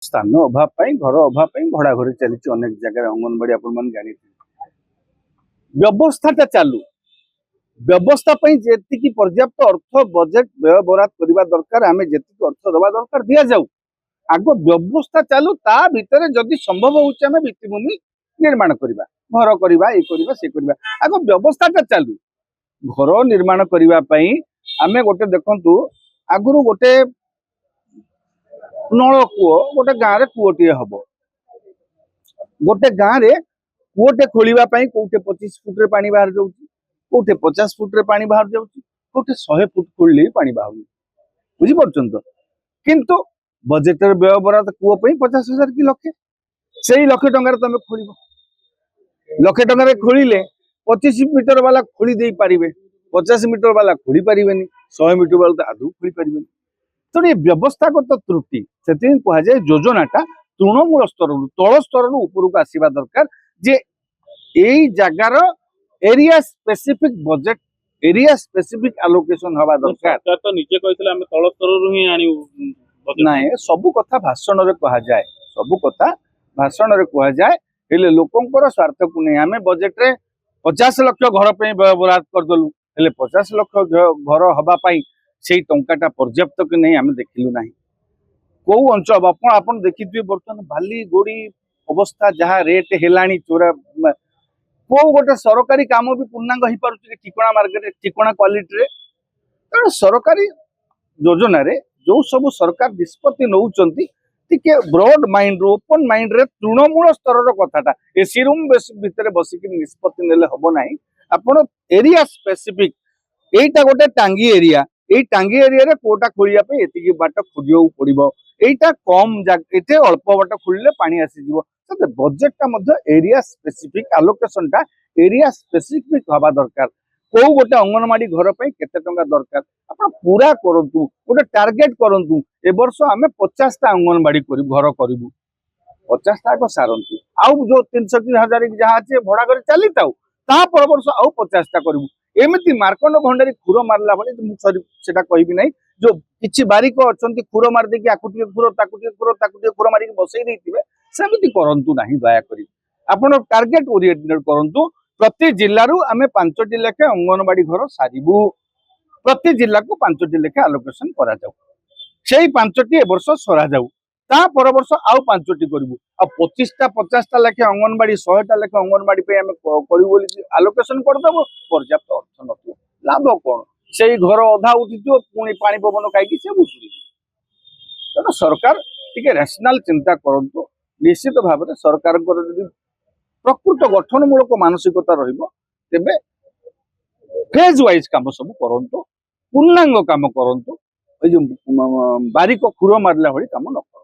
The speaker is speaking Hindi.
स्थान अभाव घर अभाव भड़ा घर चली अनेक जगह अंगनवाड़ी आपण जानी व्यवस्था चालू व्यवस्था जी पर्याप्त अर्थ बजेट व्यय बराद करने दरकार आम जी अर्थ दवा दरकार दि जाऊ आग व्यवस्था चालू ता भितर जदि संभव होम भित्तिभूमि निर्माण करवा घर करवा ये करवा से करवा आग व्यवस्था चालू घर निर्माण करने आम गोटे देखु आगु गोटे नल कूओ गोटे गाँव में कूओटे हम गोटे गाँव में कूओटे खोलने कौटे 25 फुट्रे पानी बाहर जाऊँ कौटे 50 फुट्रे पानी बाहर जाऊँ कौटे 100 फुट खोल पानी बाहर बुझीपार तो किंतु बजेट व्यय बराद कूओ 50,000 कि लक्षे से लक्षे टकर तुम खोल लक्षे टकर खोलिले 25 मीटर वाला खोली दे पारे 50 मीटर वाला खोली पारे 100 मीटर वाला तो आदू खोली पारे तेणु ये व्यवस्थागत त्रुटि से कहुए योजनाटा तृणमूल स्तर तल स्तर उपरको आसवा दरकार जे यही जगार area specific budget area specific allocation हवा दरकार तो निजे कहते आम तल स्तर ही आनी नाए सब कथा भाषण रे कहा जाए सब कथा भाषण रे कहा जाए हेले लोकंकर स्वार्थ को नहीं आम बजेट रे 50 लाख घर पे व्यय बराद करदेलु हेले 50 लाख घर हवापाई से टंकाटा पर्याप्त कि नहीं आम देखिलु ना कौ अंचल आप देखिए बर्तमान बाली गोड़ी अवस्था जहाँ रेट है चोरा कौ गोटे सरकारी काम भी पूर्णांग हो पारे ठिकणा मार्केट ठिकणा क्वालिटी तेणु सरकारी योजना रे जो सब सरकार निष्पत्ति नौकरी टिके ब्रॉड माइंड ओपन माइंड रे तृणमूल स्तर कथाटा एसी रूम भितर बसिक निष्पत्ति नेले हम ना आपण एरिया स्पेसिफिक एटा गोटे टांगी एरिया ये टांगी एरिया रे कोटा खोलिया एति बाट खोजिया पड़ो एटा कम एटे अल्प बाट खोलिले पानी आसीजिवो बजेटा एरिया स्पेसिफिक आलोकेशन टा एरिया स्पेसिफिक हवा दरकार कौ गोटे अंगनवाड़ी घर पे केते टंका दरकार आप पूरा करंतु गोटे टार्गेट करंतु ए वर्ष आमे 50टा अंगनवाड़ी घर करू 50टा को सारंतु आउ जो 300 कि 1000 जहाँ अच्छे भड़ा घर चली थाउ ता पर वर्ष आउ 50टा करू एमती मार्कंड भंडारी खुर मारला मुझे कहबी ना जो किसी बारिक अच्छा खुर मारदे आकुटे खुर ताकुटे खुर मारिक बसई देते सेमती करंतु नहीं दयाकोरी आपण टार्गेट ओरिएंटेड करंतु प्रति जिल्लारू आमे 5टी लेखे अंगनवाड़ी घर सारिबू प्रति जिल्ला को 5टी लेखे आलोकेशन करा जाऊ सेही 5टी ए वर्ष सरा जाऊ ता पर वर्ष आउ 5टी करू आ 25टा 50टा लेखे अंगनवाड़ी 100टा लेखे अंगनवाड़ी पे आमे करू बोली आलोकेशन कर देबो पर्याप्त अर्थ नथु लाभ कोन सेही घर अधा उठितो पुणी पानी पवन खाई से बुझुरी तेणु सरकार टिके रैशनल चिंता करंतु निश्चित भाव में सरकार प्रकृत गठनमूलक मानसिकता तेबे फेज वाइज काम सब करंतु पूर्णांग काम करंतु जो बारिक खुर मारला भली काम न